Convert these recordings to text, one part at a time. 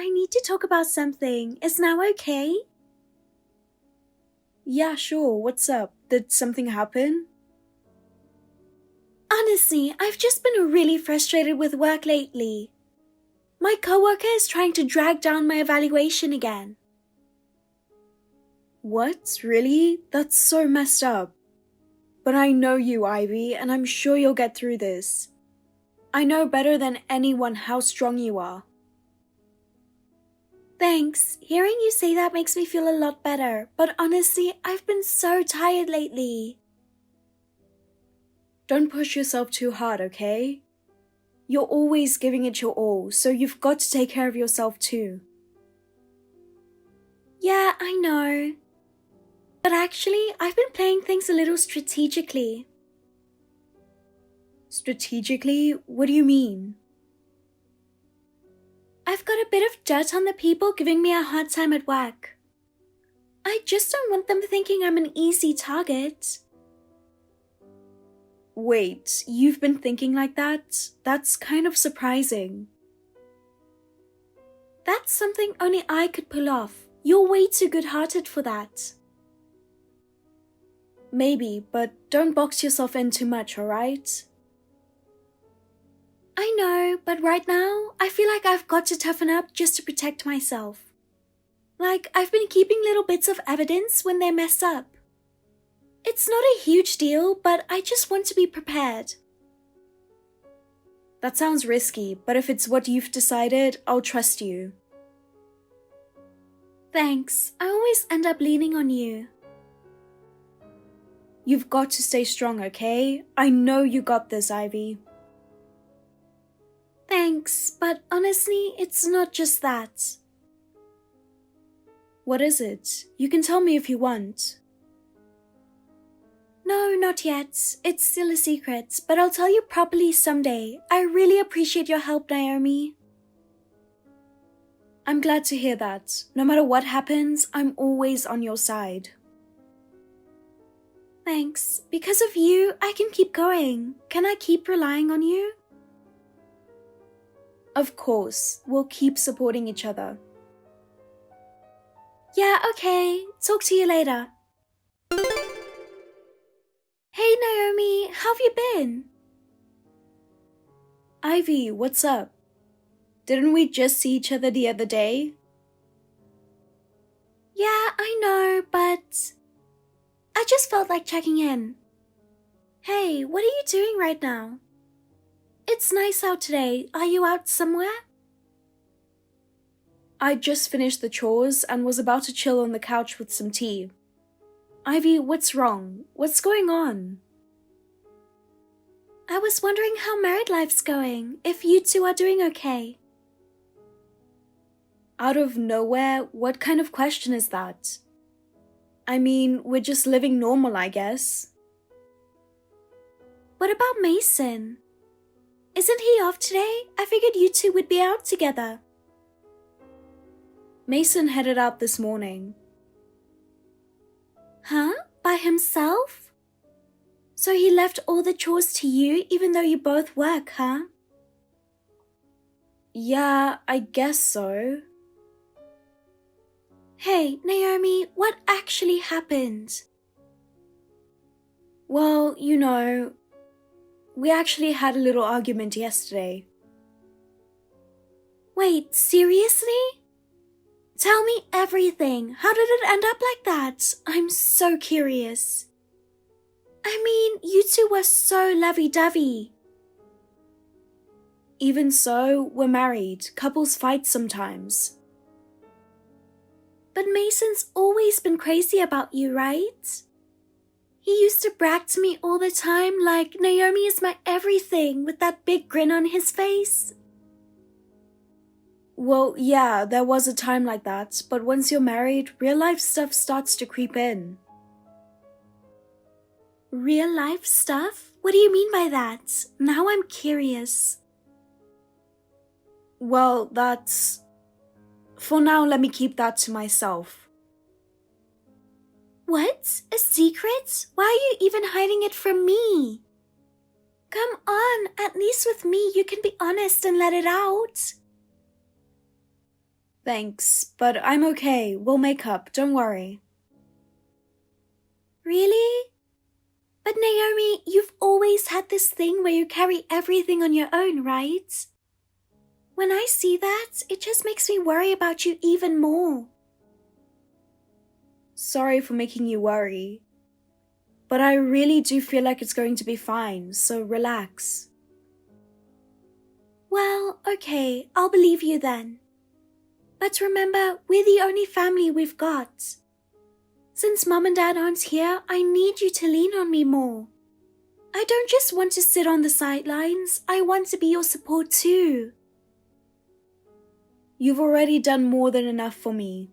I need to talk about something. Is now okay? Yeah, sure. What's up? Did something happen? Honestly, I've just been really frustrated with work lately. My coworker is trying to drag down my evaluation again. What? Really? That's so messed up. But I know you, Ivy, and I'm sure you'll get through this. I know better than anyone how strong you are. Thanks. Hearing you say that makes me feel a lot better, but honestly, I've been so tired lately. Don't push yourself too hard, okay? You're always giving it your all, so you've got to take care of yourself too. Yeah, I know. But actually, I've been playing things a little strategically. Strategically? What do you mean? I've got a bit of dirt on the people giving me a hard time at work. I just don't want them thinking I'm an easy target. Wait, you've been thinking like that? That's kind of surprising. That's something only I could pull off. You're way too good-hearted for that. Maybe, but don't box yourself in too much, alright? I know, but right now, I feel like I've got to toughen up just to protect myself. Like, I've been keeping little bits of evidence when they mess up. It's not a huge deal, but I just want to be prepared. That sounds risky, but if it's what you've decided, I'll trust you. Thanks. I always end up leaning on you. You've got to stay strong, okay? I know you got this, Ivy. Thanks, but honestly, it's not just that. What is it? You can tell me if you want. No, not yet. It's still a secret, but I'll tell you properly someday. I really appreciate your help, Naomi. I'm glad to hear that. No matter what happens, I'm always on your side. Thanks. Because of you, I can keep going. Can I keep relying on you? Of course. We'll keep supporting each other. Yeah, okay. Talk to you later. Hey, Naomi. How have you been? Ivy, what's up? Didn't we just see each other the other day? Yeah, I know, but I just felt like checking in. Hey, what are you doing right now? It's nice out today. Are you out somewhere? I just finished the chores and was about to chill on the couch with some tea. Ivy, what's wrong? What's going on? I was wondering how married life's going, if you two are doing okay. Out of nowhere, what kind of question is that? I mean, we're just living normal, I guess. What about Mason? Isn't he off today? I figured you two would be out together. Mason headed out this morning. Huh? By himself? So he left all the chores to you even though you both work, huh? Yeah, I guess so. Hey, Naomi, what actually happened? Well, you know, we actually had a little argument yesterday. Wait, seriously? Tell me everything. How did it end up like that? I'm so curious. I mean, you two were so lovey-dovey. Even so, we're married. Couples fight sometimes. But Mason's always been crazy about you, right? He used to brag to me all the time like Naomi is my everything with that big grin on his face. Well, yeah, there was a time like that, but once you're married, real life stuff starts to creep in. Real life stuff? What do you mean by that? Now I'm curious. Well, that's... For now, let me keep that to myself. What? A secret? Why are you even hiding it from me? Come on, at least with me you can be honest and let it out. Thanks, but I'm okay. We'll make up, don't worry. Really? But Naomi, you've always had this thing where you carry everything on your own, right? When I see that, it just makes me worry about you even more. Sorry for making you worry. But I really do feel like it's going to be fine, so relax. Well, okay, I'll believe you then. But remember, we're the only family we've got. Since Mom and Dad aren't here, I need you to lean on me more. I don't just want to sit on the sidelines, I want to be your support too. You've already done more than enough for me.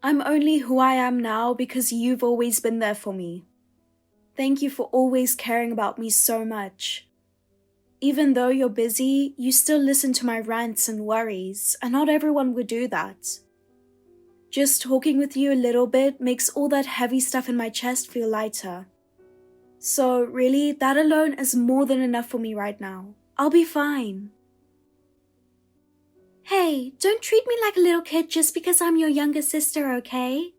I'm only who I am now because you've always been there for me. Thank you for always caring about me so much. Even though you're busy, you still listen to my rants and worries, and not everyone would do that. Just talking with you a little bit makes all that heavy stuff in my chest feel lighter. So really, that alone is more than enough for me right now. I'll be fine. Hey, don't treat me like a little kid just because I'm your younger sister, okay?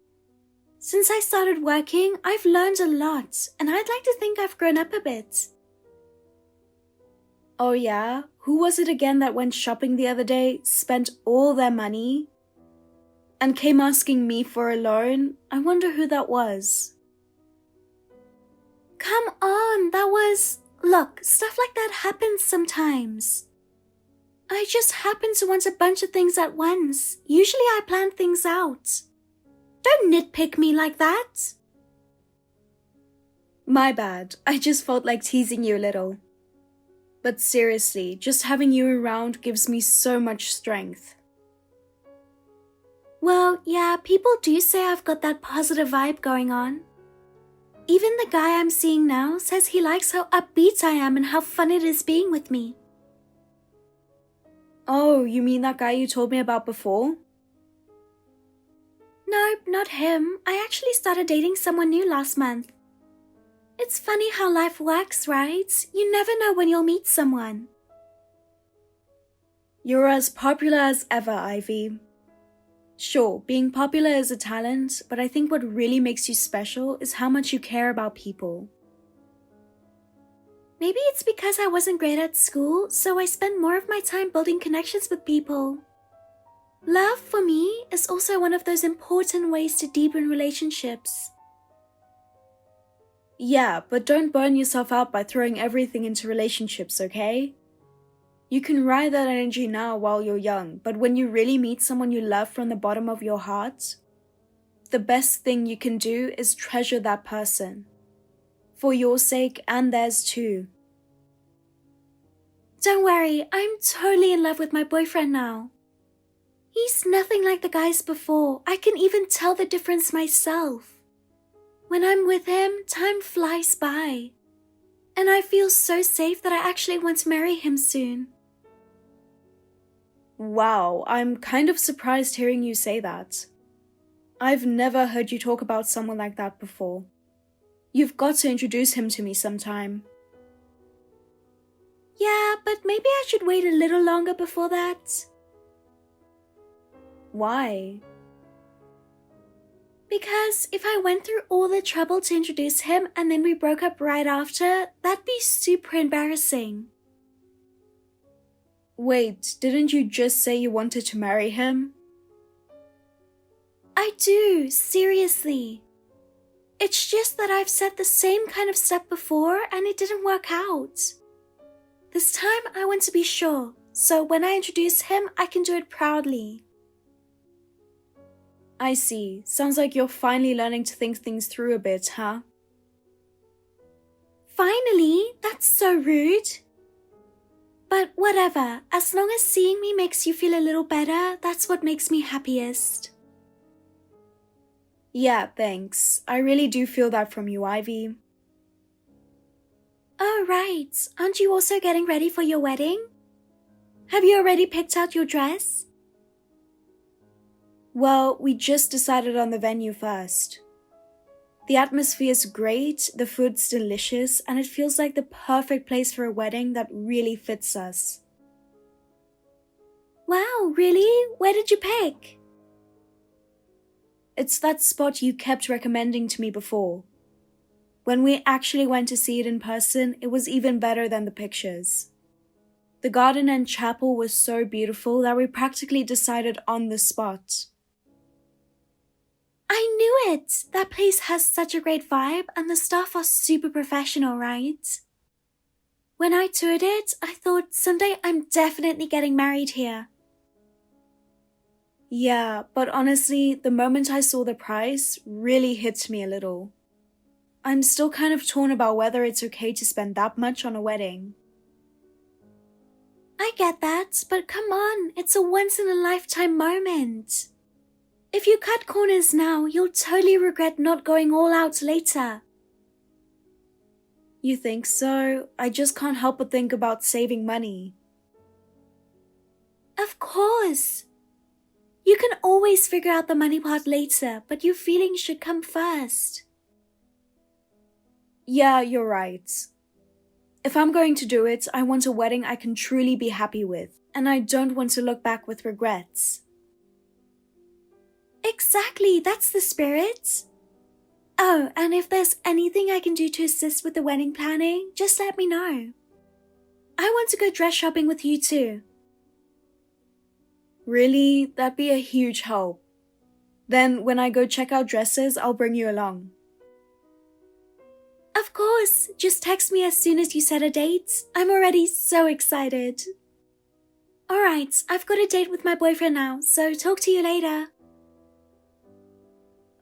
Since I started working, I've learned a lot, and I'd like to think I've grown up a bit. Oh yeah? Who was it again that went shopping the other day, spent all their money, and came asking me for a loan? I wonder who that was. Come on, that was... Look, stuff like that happens sometimes. I just happen to want a bunch of things at once. Usually I plan things out. Don't nitpick me like that. My bad, I just felt like teasing you a little. But seriously, just having you around gives me so much strength. Well, yeah, people do say I've got that positive vibe going on. Even the guy I'm seeing now says he likes how upbeat I am and how fun it is being with me. Oh, you mean that guy you told me about before? Nope, not him. I actually started dating someone new last month. It's funny how life works, right? You never know when you'll meet someone. You're as popular as ever, Ivy. Sure, being popular is a talent, but I think what really makes you special is how much you care about people. Maybe it's because I wasn't great at school, so I spent more of my time building connections with people. Love, for me, is also one of those important ways to deepen relationships. Yeah, but don't burn yourself out by throwing everything into relationships, okay? You can ride that energy now while you're young, but when you really meet someone you love from the bottom of your heart, the best thing you can do is treasure that person. For your sake and theirs too. Don't worry, I'm totally in love with my boyfriend now. He's nothing like the guys before. I can even tell the difference myself. When I'm with him, time flies by. And I feel so safe that I actually want to marry him soon. Wow, I'm kind of surprised hearing you say that. I've never heard you talk about someone like that before. You've got to introduce him to me sometime. Yeah, but maybe I should wait a little longer before that. Why? Because if I went through all the trouble to introduce him and then we broke up right after, that'd be super embarrassing. Wait, didn't you just say you wanted to marry him? I do, seriously. It's just that I've said the same kind of stuff before and it didn't work out. This time I want to be sure, so when I introduce him, I can do it proudly. I see. Sounds like you're finally learning to think things through a bit, huh? Finally? That's so rude. But whatever, as long as seeing me makes you feel a little better, that's what makes me happiest. Yeah, thanks. I really do feel that from you, Ivy. Oh, right. Aren't you also getting ready for your wedding? Have you already picked out your dress? Well, we just decided on the venue first. The atmosphere is great, the food's delicious, and it feels like the perfect place for a wedding that really fits us. Wow, really? Where did you pick? It's that spot you kept recommending to me before. When we actually went to see it in person, it was even better than the pictures. The garden and chapel was so beautiful that we practically decided on the spot. I knew it! That place has such a great vibe and the staff are super professional, right? When I toured it, I thought someday I'm definitely getting married here. Yeah, but honestly, the moment I saw the price really hit me a little. I'm still kind of torn about whether it's okay to spend that much on a wedding. I get that, but come on, it's a once-in-a-lifetime moment. If you cut corners now, you'll totally regret not going all out later. You think so? I just can't help but think about saving money. Of course! You can always figure out the money part later, but your feelings should come first. Yeah, you're right. If I'm going to do it, I want a wedding I can truly be happy with, and I don't want to look back with regrets. Exactly, that's the spirit. Oh, and if there's anything I can do to assist with the wedding planning, just let me know. I want to go dress shopping with you too. Really? That'd be a huge help. Then when I go check out dresses, I'll bring you along. Of course, just text me as soon as you set a date. I'm already so excited. Alright, I've got a date with my boyfriend now, so talk to you later.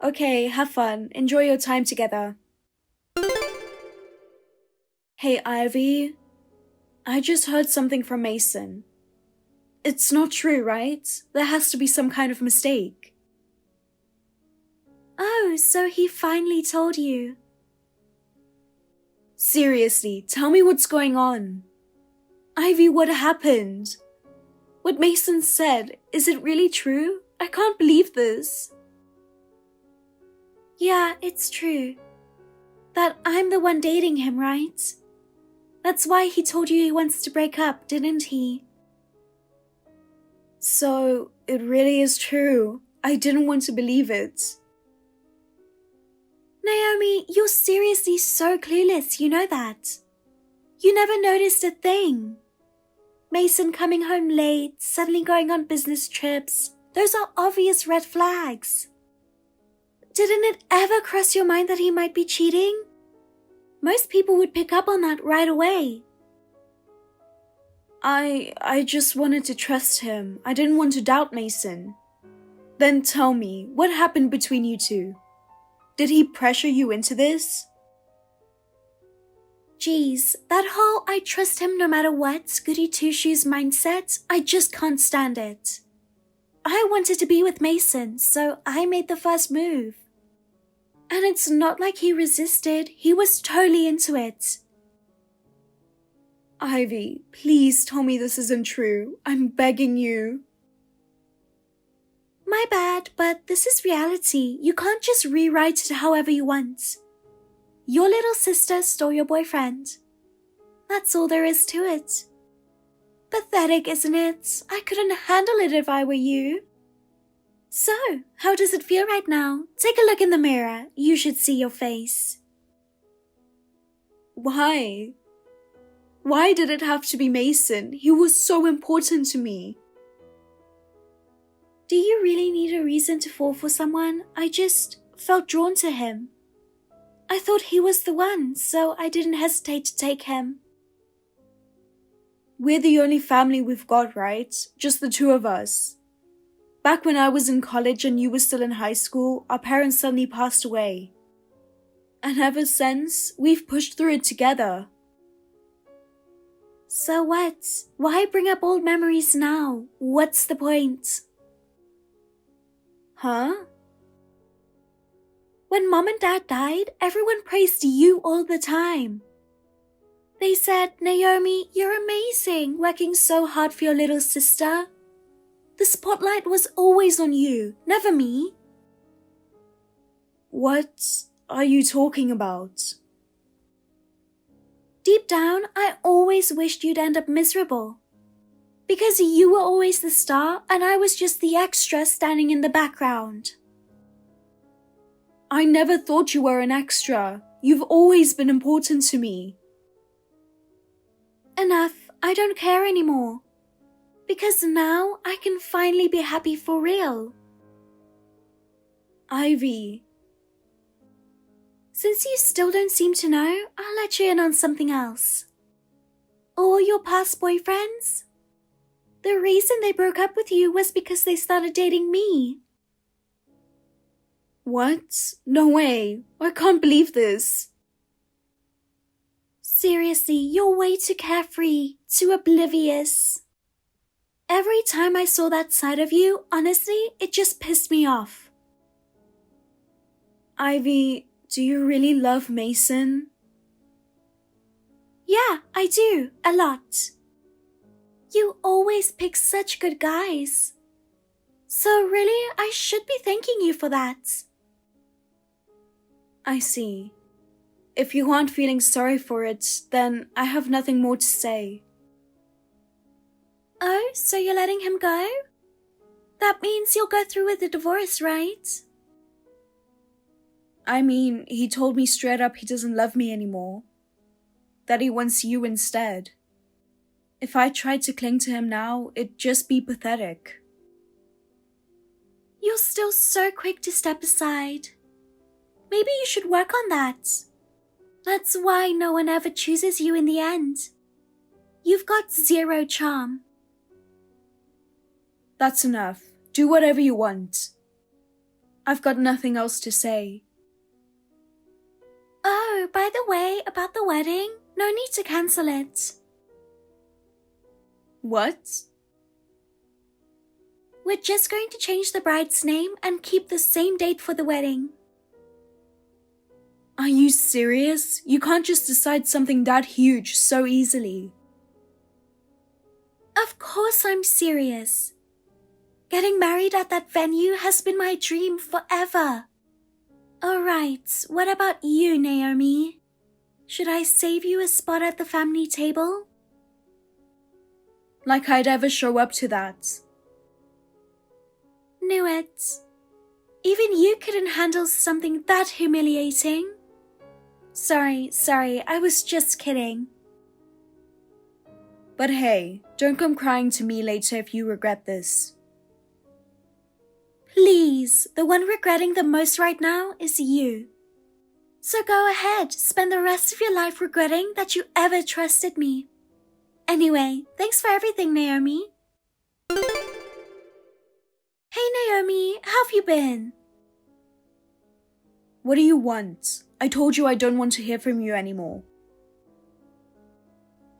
Okay, have fun. Enjoy your time together. Hey, Ivy. I just heard something from Mason. It's not true, right? There has to be some kind of mistake. Oh, so he finally told you. Seriously, tell me what's going on. Ivy, what happened? What Mason said, is it really true? I can't believe this. Yeah, it's true. That I'm the one dating him, right? That's why he told you he wants to break up, didn't he? So, it really is true. I didn't want to believe it. Naomi, you're seriously so clueless, you know that. You never noticed a thing. Mason coming home late, suddenly going on business trips, those are obvious red flags. Didn't it ever cross your mind that he might be cheating? Most people would pick up on that right away. I just wanted to trust him. I didn't want to doubt Mason. Then tell me, what happened between you two? Did he pressure you into this? Geez, that whole I trust him no matter what, goody two-shoes mindset, I just can't stand it. I wanted to be with Mason, so I made the first move. And it's not like he resisted, he was totally into it. Ivy, please tell me this isn't true. I'm begging you. My bad, but this is reality. You can't just rewrite it however you want. Your little sister stole your boyfriend. That's all there is to it. Pathetic, isn't it? I couldn't handle it if I were you. So, how does it feel right now? Take a look in the mirror. You should see your face. Why? Why did it have to be Mason? He was so important to me. Do you really need a reason to fall for someone? I just felt drawn to him. I thought he was the one, so I didn't hesitate to take him. We're the only family we've got, right? Just the two of us. Back when I was in college and you were still in high school, our parents suddenly passed away. And ever since, we've pushed through it together. So what? Why bring up old memories now? What's the point? Huh? When Mom and Dad died, everyone praised you all the time. They said, Naomi, you're amazing, working so hard for your little sister. The spotlight was always on you, never me. What are you talking about? Deep down, I always wished you'd end up miserable. Because you were always the star and I was just the extra standing in the background. I never thought you were an extra. You've always been important to me. Enough, I don't care anymore. Because now I can finally be happy for real. Ivy. Since you still don't seem to know, I'll let you in on something else. All your past boyfriends? The reason they broke up with you was because they started dating me. What? No way. I can't believe this. Seriously, you're way too carefree, too oblivious. Every time I saw that side of you, honestly, it just pissed me off. Ivy, do you really love Mason? Yeah, I do, a lot. You always pick such good guys. So really, I should be thanking you for that. I see. If you aren't feeling sorry for it, then I have nothing more to say. Oh, so you're letting him go? That means you'll go through with the divorce, right? I mean, he told me straight up he doesn't love me anymore. That he wants you instead. If I tried to cling to him now, it'd just be pathetic. You're still so quick to step aside. Maybe you should work on that. That's why no one ever chooses you in the end. You've got zero charm. That's enough. Do whatever you want. I've got nothing else to say. Oh, by the way, about the wedding, no need to cancel it. What? We're just going to change the bride's name and keep the same date for the wedding. Are you serious? You can't just decide something that huge so easily. Of course I'm serious. Getting married at that venue has been my dream forever. Alright, what about you, Naomi? Should I save you a spot at the family table? Like I'd ever show up to that. Knew it. Even you couldn't handle something that humiliating. Sorry, I was just kidding. But hey, don't come crying to me later if you regret this. Please, the one regretting the most right now is you. So go ahead, spend the rest of your life regretting that you ever trusted me. Anyway, thanks for everything, Naomi. Hey Naomi, how have you been? What do you want? I told you I don't want to hear from you anymore.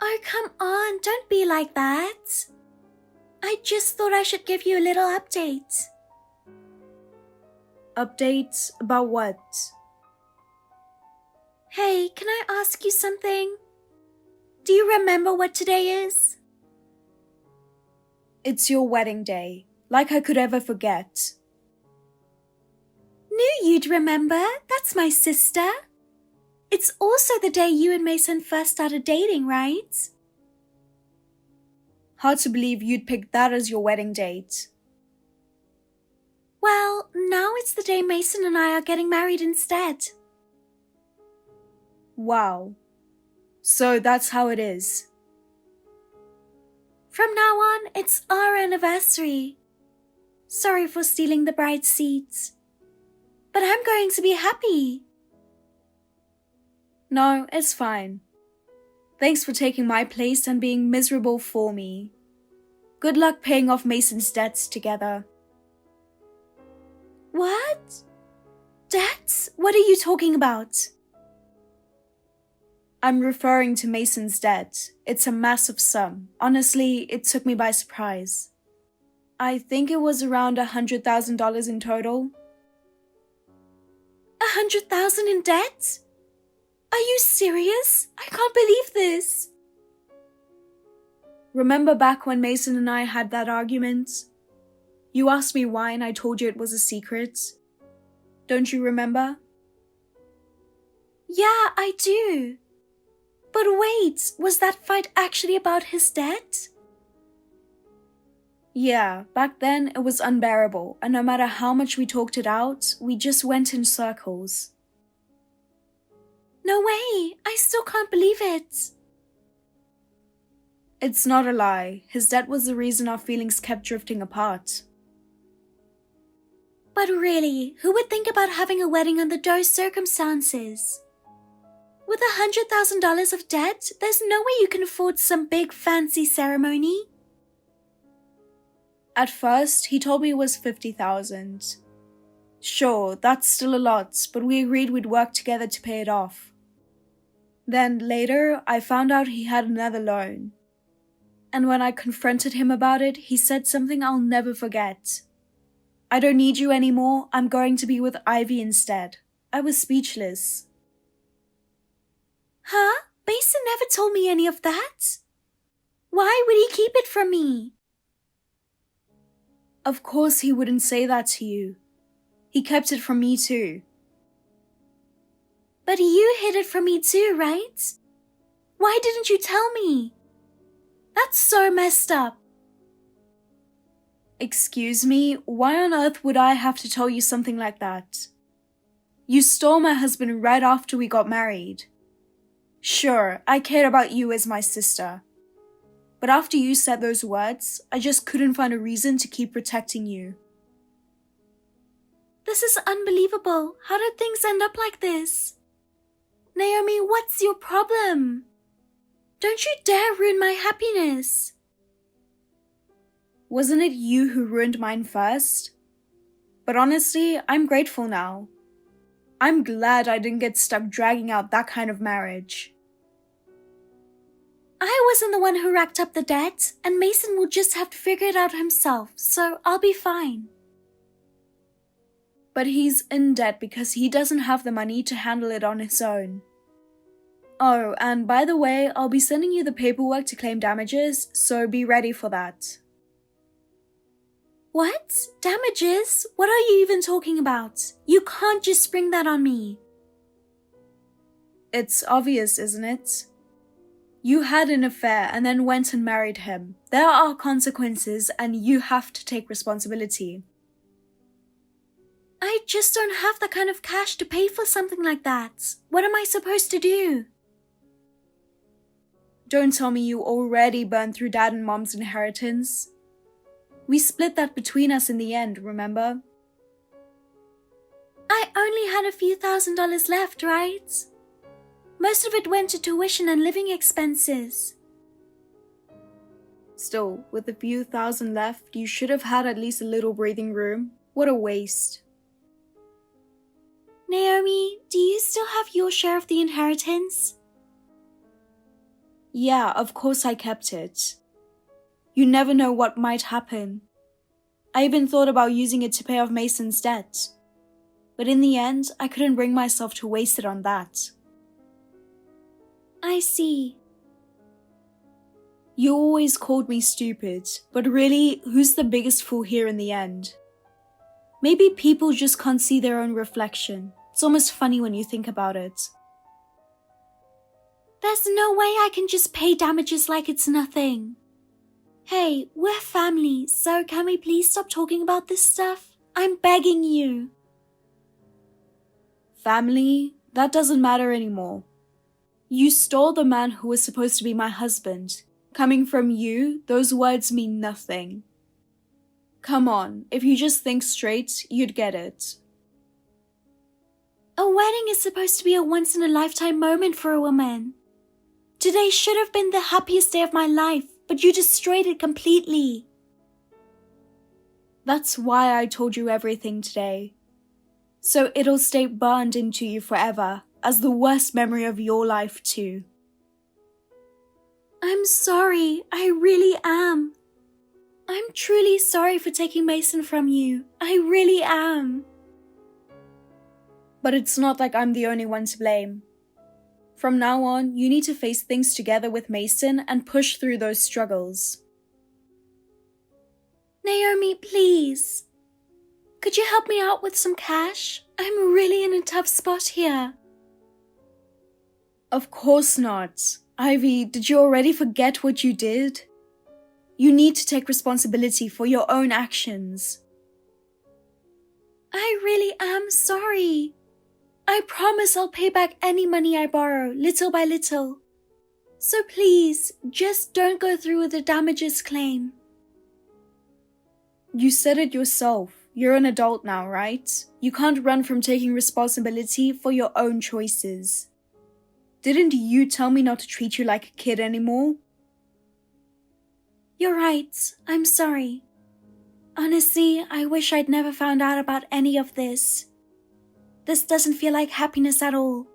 Oh, come on, don't be like that. I just thought I should give you a little update. Update about what? Hey, can I ask you something? Do you remember what today is? It's your wedding day. Like I could ever forget. Knew you'd remember. That's my sister. It's also the day you and Mason first started dating, right? Hard to believe you'd pick that as your wedding date. Well, now it's the day Mason and I are getting married instead. Wow. So that's how it is. From now on, it's our anniversary. Sorry for stealing the bride's seats. But I'm going to be happy. No, it's fine. Thanks for taking my place and being miserable for me. Good luck paying off Mason's debts together. What? Debts? What are you talking about? I'm referring to Mason's debt. It's a massive sum. Honestly, it took me by surprise. I think it was around $100,000 in total. 100,000 in debt? Are you serious? I can't believe this. Remember back when Mason and I had that argument? You asked me why and I told you it was a secret. Don't you remember? Yeah, I do. But wait, was that fight actually about his debt? Yeah, back then it was unbearable, and no matter how much we talked it out, we just went in circles. No way! I still can't believe it! It's not a lie. His debt was the reason our feelings kept drifting apart. But really, who would think about having a wedding under those circumstances? With $100,000 of debt, there's no way you can afford some big fancy ceremony. At first, he told me it was $50,000. Sure, that's still a lot, but we agreed we'd work together to pay it off. Then later, I found out he had another loan. And when I confronted him about it, he said something I'll never forget. I don't need you anymore, I'm going to be with Ivy instead. I was speechless. Huh? Mason never told me any of that. Why would he keep it from me? Of course he wouldn't say that to you. He kept it from me too. But you hid it from me too, right? Why didn't you tell me? That's so messed up. Excuse me, why on earth would I have to tell you something like that? You stole my husband right after we got married. Sure, I cared about you as my sister. But after you said those words, I just couldn't find a reason to keep protecting you. This is unbelievable. How did things end up like this? Naomi, what's your problem? Don't you dare ruin my happiness. Wasn't it you who ruined mine first? But honestly, I'm grateful now. I'm glad I didn't get stuck dragging out that kind of marriage. I wasn't the one who racked up the debt, and Mason will just have to figure it out himself, so I'll be fine. But he's in debt because he doesn't have the money to handle it on his own. Oh, and by the way, I'll be sending you the paperwork to claim damages, so be ready for that. What? Damages? What are you even talking about? You can't just spring that on me. It's obvious, isn't it? You had an affair and then went and married him. There are consequences and you have to take responsibility. I just don't have the kind of cash to pay for something like that. What am I supposed to do? Don't tell me you already burned through Dad and Mom's inheritance. We split that between us in the end, remember? I only had a few $1,000s left, right? Most of it went to tuition and living expenses. Still, with a few thousand left, you should have had at least a little breathing room. What a waste. Naomi, do you still have your share of the inheritance? Yeah, of course I kept it. You never know what might happen. I even thought about using it to pay off Mason's debt. But in the end, I couldn't bring myself to waste it on that. I see. You always called me stupid, but really, who's the biggest fool here in the end? Maybe people just can't see their own reflection. It's almost funny when you think about it. There's no way I can just pay damages like it's nothing. Hey, we're family, so can we please stop talking about this stuff? I'm begging you. Family? That doesn't matter anymore. You stole the man who was supposed to be my husband. Coming from you, those words mean nothing. Come on, if you just think straight, you'd get it. A wedding is supposed to be a once-in-a-lifetime moment for a woman. Today should have been the happiest day of my life, but you destroyed it completely. That's why I told you everything today. So it'll stay burned into you forever, as the worst memory of your life too. I'm sorry, I really am. I'm truly sorry for taking Mason from you. I really am. But it's not like I'm the only one to blame. From now on, you need to face things together with Mason and push through those struggles. Naomi, please. Could you help me out with some cash? I'm really in a tough spot here. Of course not. Ivy, did you already forget what you did? You need to take responsibility for your own actions. I really am sorry. I promise I'll pay back any money I borrow, little by little. So please, just don't go through with the damages claim. You said it yourself. You're an adult now, right? You can't run from taking responsibility for your own choices. Didn't you tell me not to treat you like a kid anymore? You're right. I'm sorry. Honestly, I wish I'd never found out about any of this. This doesn't feel like happiness at all.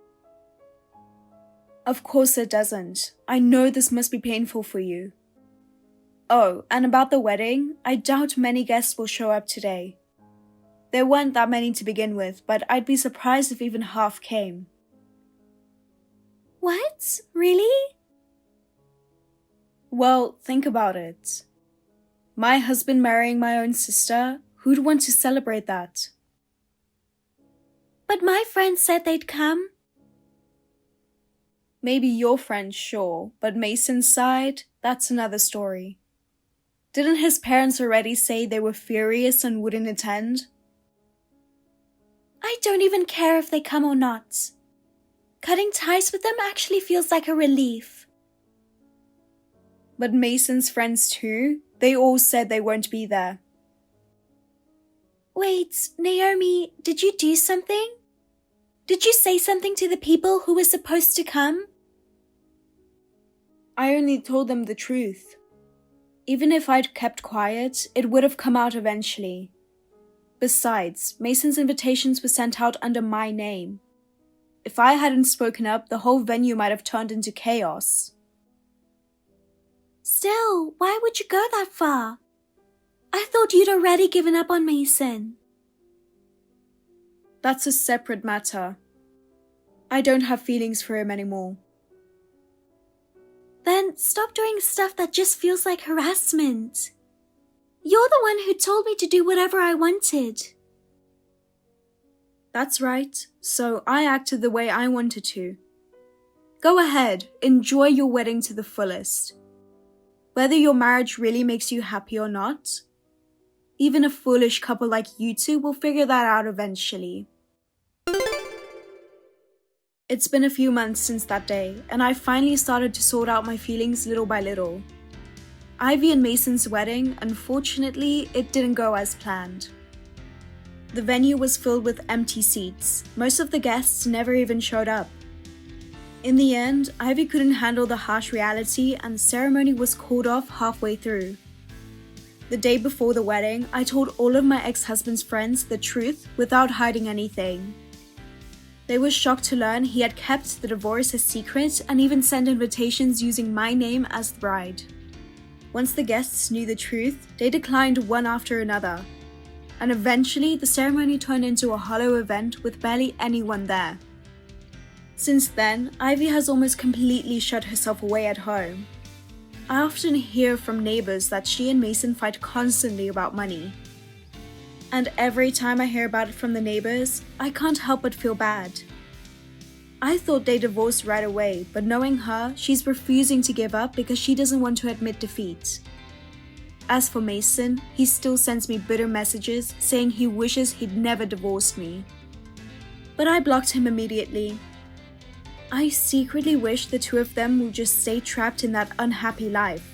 Of course it doesn't. I know this must be painful for you. Oh, and about the wedding, I doubt many guests will show up today. There weren't that many to begin with, but I'd be surprised if even half came. What? Really? Well, think about it. My husband marrying my own sister, who'd want to celebrate that? But my friends said they'd come. Maybe your friends, sure, but Mason's side, that's another story. Didn't his parents already say they were furious and wouldn't attend? I don't even care if they come or not. Cutting ties with them actually feels like a relief. But Mason's friends too, they all said they won't be there. Wait, Naomi, did you do something? Did you say something to the people who were supposed to come? I only told them the truth. Even if I'd kept quiet, it would have come out eventually. Besides, Mason's invitations were sent out under my name. If I hadn't spoken up, the whole venue might have turned into chaos. Still, why would you go that far? I thought you'd already given up on Mason. That's a separate matter. I don't have feelings for him anymore. Then stop doing stuff that just feels like harassment. You're the one who told me to do whatever I wanted. That's right, so I acted the way I wanted to. Go ahead, enjoy your wedding to the fullest. Whether your marriage really makes you happy or not, even a foolish couple like you two will figure that out eventually. It's been a few months since that day, and I finally started to sort out my feelings little by little. Ivy and Mason's wedding, unfortunately, it didn't go as planned. The venue was filled with empty seats. Most of the guests never even showed up. In the end, Ivy couldn't handle the harsh reality and the ceremony was called off halfway through. The day before the wedding, I told all of my ex-husband's friends the truth without hiding anything. They were shocked to learn he had kept the divorce a secret and even sent invitations using my name as the bride. Once the guests knew the truth, they declined one after another. And eventually, the ceremony turned into a hollow event with barely anyone there. Since then, Ivy has almost completely shut herself away at home. I often hear from neighbors that she and Mason fight constantly about money. And every time I hear about it from the neighbors, I can't help but feel bad. I thought they divorced right away, but knowing her, she's refusing to give up because she doesn't want to admit defeat. As for Mason, he still sends me bitter messages saying he wishes he'd never divorced me. But I blocked him immediately. I secretly wish the two of them would just stay trapped in that unhappy life.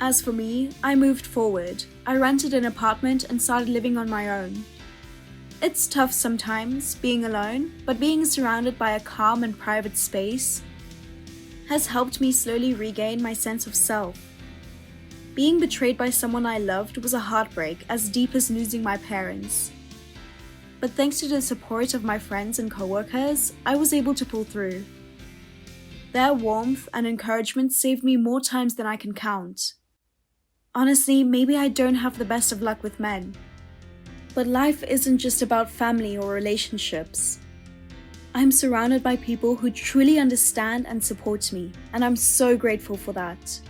As for me, I moved forward. I rented an apartment and started living on my own. It's tough sometimes, being alone, but being surrounded by a calm and private space has helped me slowly regain my sense of self. Being betrayed by someone I loved was a heartbreak as deep as losing my parents. But thanks to the support of my friends and coworkers, I was able to pull through. Their warmth and encouragement saved me more times than I can count. Honestly, maybe I don't have the best of luck with men. But life isn't just about family or relationships. I'm surrounded by people who truly understand and support me, and I'm so grateful for that.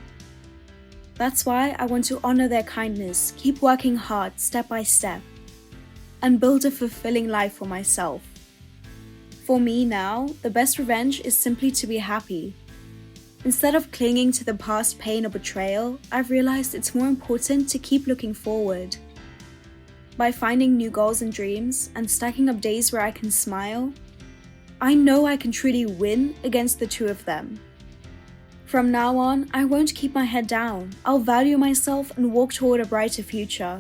That's why I want to honor their kindness, keep working hard step by step, and build a fulfilling life for myself. For me now, the best revenge is simply to be happy. Instead of clinging to the past pain or betrayal, I've realized it's more important to keep looking forward. By finding new goals and dreams and stacking up days where I can smile, I know I can truly win against the two of them. From now on, I won't keep my head down. I'll value myself and walk toward a brighter future.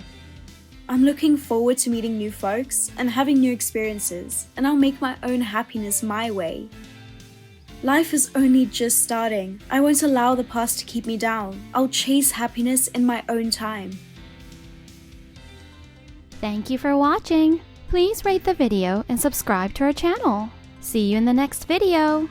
I'm looking forward to meeting new folks and having new experiences, and I'll make my own happiness my way. Life is only just starting. I won't allow the past to keep me down. I'll chase happiness in my own time. Thank you for watching. Please rate the video and subscribe to our channel. See you in the next video.